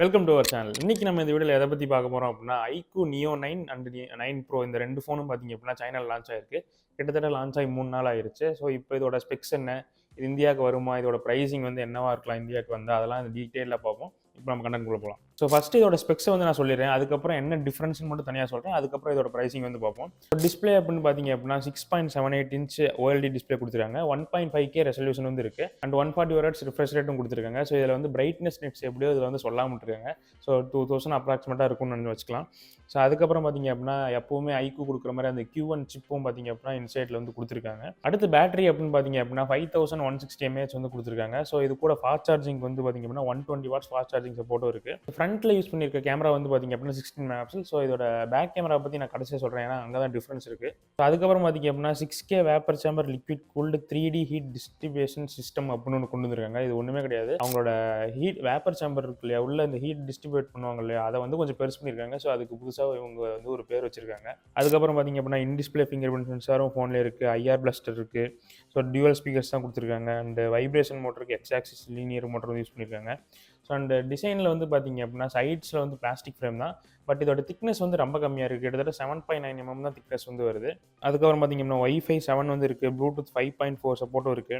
Welcome to our channel. இன்னைக்கு நம்ம இந்த வீடியோவில் எதை பற்றி பார்க்க போகிறோம் அப்படின்னா Iqoo Neo 9 அண்ட் 9 Pro இந்த ரெண்டு ஃபோனும் பார்த்தீங்க அப்படின்னா சைனாவில் லான்ச் ஆயிருக்கு. கிட்டத்தட்ட லான்ச் ஆகி 3 நாள் ஆயிருச்சு. ஸோ இப்போ இதோட ஸ்பெக்ஸ் என்ன, இது இந்தியாவுக்கு வருமா, இதோட ப்ரைஸிங் வந்து என்னவா இருக்கலாம் இந்தியாவுக்கு வந்து, அதெல்லாம் இந்த டீட்டெயிலில் பார்ப்போம். இப்போ நம்ம கண்டென்ட்குள்ளே போகலாம். ஸோ ஃபஸ்ட்டு இதோட ஸ்பெக்ஸை வந்து நான் சொல்லிடுறேன், அதுக்கப்புறம் என்ன டிஃப்ரென்ஸ்னு மட்டும் தனியாக சொல்கிறேன், அதுக்கப்புறம் இதோட ப்ரைஸிங் வந்து பார்ப்போம். டிஸ்பிளே அப்படின்னு பார்த்தீங்க அப்படின்னா 6.78 இன்ச் OLED டிஸ்பிளே கொடுத்துருக்காங்க. 1.5K ரெசல்யூஷன் வந்து இருக்குது அண்ட் 140 Hz ரிஃப்ரெஷ் ரேட்டும் கொடுத்துருக்காங்க. ஸோ இதில் வந்து பிரைட்னஸ் நெட்ஸ் எப்படியோ இதில் வந்து சொல்லாமல் இருக்காங்க. ஸோ 2000 அப்ராக்சிமேட்டாக இருக்கும்னு வச்சுக்கலாம். ஸோ அதுக்கப்புறம் பார்த்தீங்க அப்படின்னா எப்போவுமே Iqoo கொடுக்குற மாதிரி அந்த Q1 சிப்பும் பார்த்தீங்க அப்படின்னா இன்சைட்டில் வந்து கொடுத்துருக்காங்க. அடுத்து பேட்டரி அப்படின்னு பார்த்தீங்க அப்படின்னா 5160 mAh வந்து கொடுத்துருக்காங்க. ஸோ இது கூட ஃபாஸ்ட் சார்ஜிங் வந்து பார்த்தீங்க அப்படின்னா 120 வாட்ஸ் ஃபாஸ்ட் சார்ஜிங் சப்போர்ட்டும் இருக்குது. ஃப்ரண்ட்டில் யூஸ் பண்ணியிருக்க கேமரா வந்து பார்த்தீங்க அப்படின்னா 16 மெகாபிக்சல். ஸோ இதோட பேக் கேமரா பற்றி நான் கடைசியாக சொல்கிறேன், ஏன்னா அங்கே தான் டிஃப்ரென்ஸ் இருக்குது. ஸோ அதுக்கப்புறம் பார்த்தீங்க அப்படின்னா 6K vapour chamber liquid cooled 3D heat distribution system அப்படின்னு ஒன்று கொண்டு வந்துருக்காங்க. இது ஒன்றுமே கிடையாது, அவங்களோட ஹீட் வேப்பர் சேம்பர் இருக்கு இல்லையா, உள்ள இந்த ஹீட் டிஸ்ட்ரிபியூட் பண்ணுவாங்க இல்லையா, அதை வந்து கொஞ்சம் பெருசு பண்ணியிருக்காங்க. ஸோ அதுக்கு புதுசாக இவங்க வந்து ஒரு பேர் வச்சிருக்காங்க. அதுக்கப்புறம் பார்த்தீங்க அப்படின்னா இன்டிஸ்பிளே ஃபிங்கர் பிரிண்ட் சென்சாரும் ஃபோனில் இருக்குது, IR பிளாஸ்டர் இருக்குது. ஸோ டியூவல் ஸ்பீக்கர்ஸ் தான் கொடுத்துருக்காங்க. அண்ட் வைப்ரேஷன் மோட்டருக்கு X axis linear motor use பண்ணியிருக்காங்க. ஸோ அண்ட் டிசைனில் வந்து பார்த்தீங்க அப்படின்னா சைட்ஸில் வந்து பிளாஸ்டிக் ஃப்ரேம் தான், பட் இதோட திக்னஸ் வந்து ரொம்ப கம்மியாக இருக்குது. கிட்டத்தட்ட 7.9 mm தான் திக்னஸ் வந்து வருது. அதுக்கப்புறம் பார்த்தீங்கன்னா Wi-Fi 7 வந்து இருக்குது, ப்ளூடூத் 5.4 சப்போர்ட்டும் இருக்குது.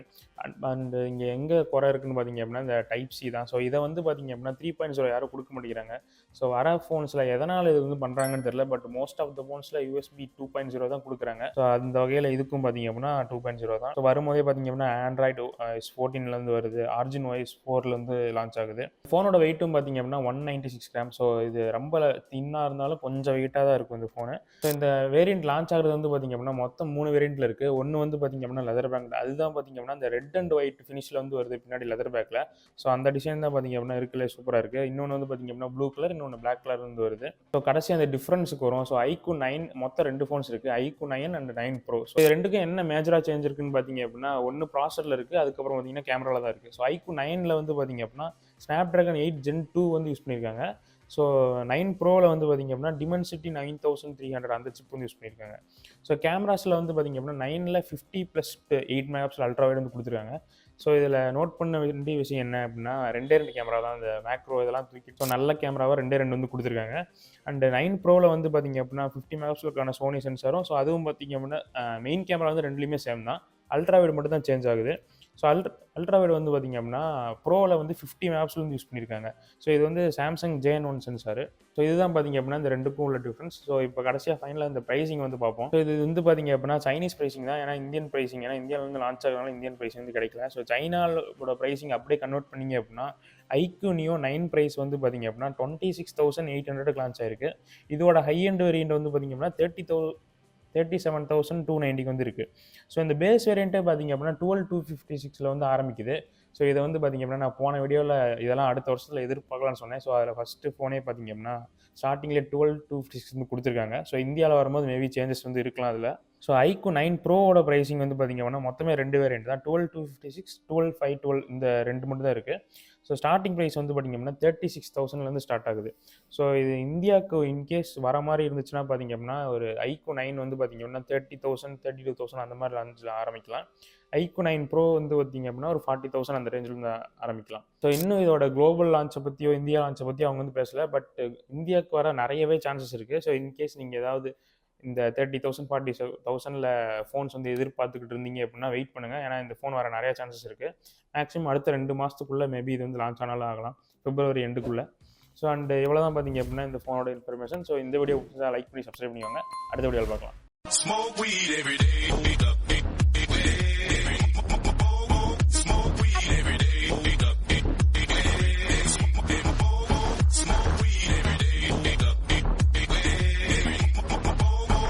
அண்ட் இங்கே எங்கே குறை இருக்குன்னு பார்த்தீங்க அப்படின்னா இந்த டைப் சி தான். ஸோ இதை வந்து பார்த்தீங்க அப்படின்னா 3.0 யாரும் கொடுக்க மாட்டேங்கிறாங்க. ஸோ வர ஃபோன்ஸில் எதனால் இது வந்து பண்ணுறாங்கன்னு தெரியல, பட் மோஸ்ட் ஆஃப் த ஃபோன்ஸில் USB 2.0 தான் கொடுக்குறாங்க. ஸோ அந்த வகையில் இதுக்கும் பார்த்தீங்க அப்படின்னா 2.0 தான். ஸோ வரும்போதே பார்த்தீங்க அப்படின்னா ஆண்ட்ராய்டு S14 வருது, ஆர்ஜின் OS 4 லான்ச் ஆகுது. ஃபோனோட வெயிட்டும் பார்த்தீங்க அப்படின்னா 196 கிராம். ஸோ இது ரொம்ப தின்னாக இருந்தாலும் கொஞ்சம் வெயிட்டாக தான் இருக்கும் இந்த ஃபோனு. ஸோ இந்த வேரியண்ட் லான்ச் ஆகிறது வந்து பார்த்தீங்க அப்படின்னா மொத்தம் 3 வேரியண்ட்டில் இருக்குது. ஒன்று வந்து பார்த்தீங்க அப்படின்னா லெதர் பேக், அதுதான் பார்த்தீங்க அப்படின்னா இந்த ரெட் அண்ட் ஒயிட் ஃபினிஷில் வந்து வருது பின்னாடி லெதர் பேக்கில். ஸோ அந்த டிசைன் தான் பார்த்தீங்க அப்படின்னா இருக்குல்ல சூப்பராக இருக்குது. இன்னொன்று வந்து பார்த்தீங்க அப்படின்னா ப்ளூ கலர், இன்னொன்று பிளாக் கலர் வந்து வருது. ஸோ கடைசி அந்த டிஃப்ரென்ஸுக்கு வரும். ஸோ Iqoo 9 மொத்தம் 2 ஃபோன்ஸ் இருக்குது, Iqoo 9 அண்ட் 9 Pro. ஸோ இது ரெண்டுக்கும் என்ன மேஜராக சேஞ்ச் இருக்குன்னு பார்த்தீங்க அப்படின்னா ஒன்று ப்ராசரில் இருக்குது, அதுக்கப்புறம் பார்த்தீங்கன்னா கேமராவில் தான் இருக்குது. ஸோ Iqoo 9 வந்து பார்த்தீங்க அப்படின்னா Snapdragon 8 Gen 2 வந்து யூஸ் பண்ணியிருக்காங்க. ஸோ 9 ப்ரோவில் வந்து பார்த்திங்க அப்படின்னா Dimensity 9300 அந்த சிப் வந்து யூஸ் பண்ணியிருக்காங்க. ஸோ கேமராஸில் வந்து பார்த்திங்க அப்படின்னா 9ல் 50+8 மெகாபிக்சல் அல்ட்ரா வைட் வந்து கொடுத்துருக்காங்க. ஸோ இதில் நோட் பண்ண வேண்டிய விஷயம் என்ன அப்படின்னா 2 கேமரா தான், இந்த மேக்ரோ இதெல்லாம் தூக்கி ஸோ நல்ல கேமராவாக 2 வந்து கொடுத்துருக்காங்க. அண்ட் 9 ப்ரோவில் வந்து பார்த்திங்க அப்படின்னா 50 மெகாபிக்சலுக்கான சோனி சென்சாரும். ஸோ அதுவும் பார்த்திங்க அப்படின்னா மெயின் கேமரா வந்து ரெண்டுலேயுமே சேம் தான், அல்ட்ரா வைட் மட்டும் தான் சேஞ்ச் ஆகுது. ஸோ அல்ட்ரா வைட் வந்து பார்த்திங்க அப்படின்னா ப்ரோவில் வந்து 50 மெகாபிக்சல் வந்து யூஸ் பண்ணியிருக்காங்க. ஸோ இது வந்து சாம்சங் JN1 சென்சாரு. ஸோ இதுதான் பார்த்திங்க அப்படின்னா இந்த ரெண்டுக்கும் உள்ள டிஃப்ரென்ஸ். ஸோ இப்போ கடைசியாக ஃபைனலாக இந்த ப்ரைஸிங் வந்து பார்ப்போம். ஸோ இது வந்து பார்த்திங்க அப்படின்னா சைனீஸ் ப்ரைஸிங் தான், ஏன்னா இந்தியன் ப்ரைஸிங், ஏன்னா இந்தியாவில் வந்து லான்ச் ஆகிறதுனால இந்தியன் ப்ரைஸ் வந்து கிடைக்கல. ஸோ சைனாவோட ப்ரைஸிங் அப்படியே கன்வெர்ட் பண்ணிங்க அப்படின்னா Iqoo Neo 9 ப்ரைஸ் வந்து பார்த்திங்க அப்படின்னா 26,800 லான்ச் ஆயிருக்கு. இதோட ஹை எண்ட் வேரியண்ட் வந்து பார்த்திங்க அப்படின்னா 37,290 வந்து இருக்குது. ஸோ இந்த பேஸ் வேரியண்ட்டே பார்த்திங்க அப்படின்னா 12,256 வந்து ஆரம்பிக்குது. ஸோ இதை வந்து பார்த்திங்க அப்படின்னா நான் போன வீடியோவில் இதெல்லாம் அடுத்த வருஷத்தில் எதிர்பார்க்கலாம்னு சொன்னேன். ஸோ அதில் ஃபஸ்ட்டு ஃபோனே பார்த்திங்க அப்படின்னா ஸ்டார்டிங்கில் 12,256 வந்து கொடுத்துருக்காங்க. ஸோ இந்தியாவில் வரும்போது மேபி சேஞ்சஸ் வந்து இருக்கலாம் அதில். ஸோ Iqoo 9 ப்ரோவோட ப்ரைஸிங் வந்து பார்த்திங்க அப்படின்னா மொத்தமே 2 வேரியண்ட் தான், 12,256, 12,512 இந்த 2 மட்டும் தான் இருக்குது. ஸோ ஸ்டார்டிங் ப்ரைஸ் வந்து பார்த்திங்க அப்படின்னா 36,000 ஸ்டார்ட் ஆகுது. ஸோ இது இந்தியாவுக்கு இன்கேஸ் வர மாதிரி இருந்துச்சுன்னா பார்த்திங்க அப்படின்னா ஒரு Iqoo 9 வந்து பார்த்திங்க அப்படின்னா 30,000, 32,000 அந்த மாதிரி லான்ச்சில் ஆரம்பிக்கலாம். Iqoo 9 ப்ரோ வந்து பார்த்திங்க அப்படின்னா ஒரு 40,000 அந்த ரேஞ்சில் இருந்து ஆரம்பிக்கலாம். ஸோ இன்னும் இதோட குளோபல் லான்ச்சை பற்றியோ இந்தியா லான்ச்சை பற்றியோ அவங்க வந்து பேசலை, பட் இந்தியாவுக்கு வர நிறையவே சான்சஸ் இருக்குது. ஸோ இன்கேஸ் நீங்கள் ஏதாவது இந்த 30,000, 40,000 ஃபோன்ஸ் வந்து எதிர்பார்த்துக்கிட்டு இருந்தீங்க அப்படின்னா வெயிட் பண்ணுங்கள், ஏன்னா இந்த ஃபோன் வர நிறைய சான்சஸ் இருக்குது. மேக்ஸிமம் அடுத்த 2 மாதத்துக்குள்ளே மேபி இது வந்து லான்ச் ஆனாலும் ஆகலாம், February எண்டுக்குள்ளே. ஸோ அண்ட் எவ்வளோ தான் பார்த்திங்க அப்படின்னா இந்த ஃபோனோட இன்ஃபர்மேஷன். ஸோ இந்த வீடியோ லைக் பண்ணி சப்ஸ்கிரைப் பண்ணிக்கோங்க. அடுத்த வீடியோவில் பார்க்கலாம்.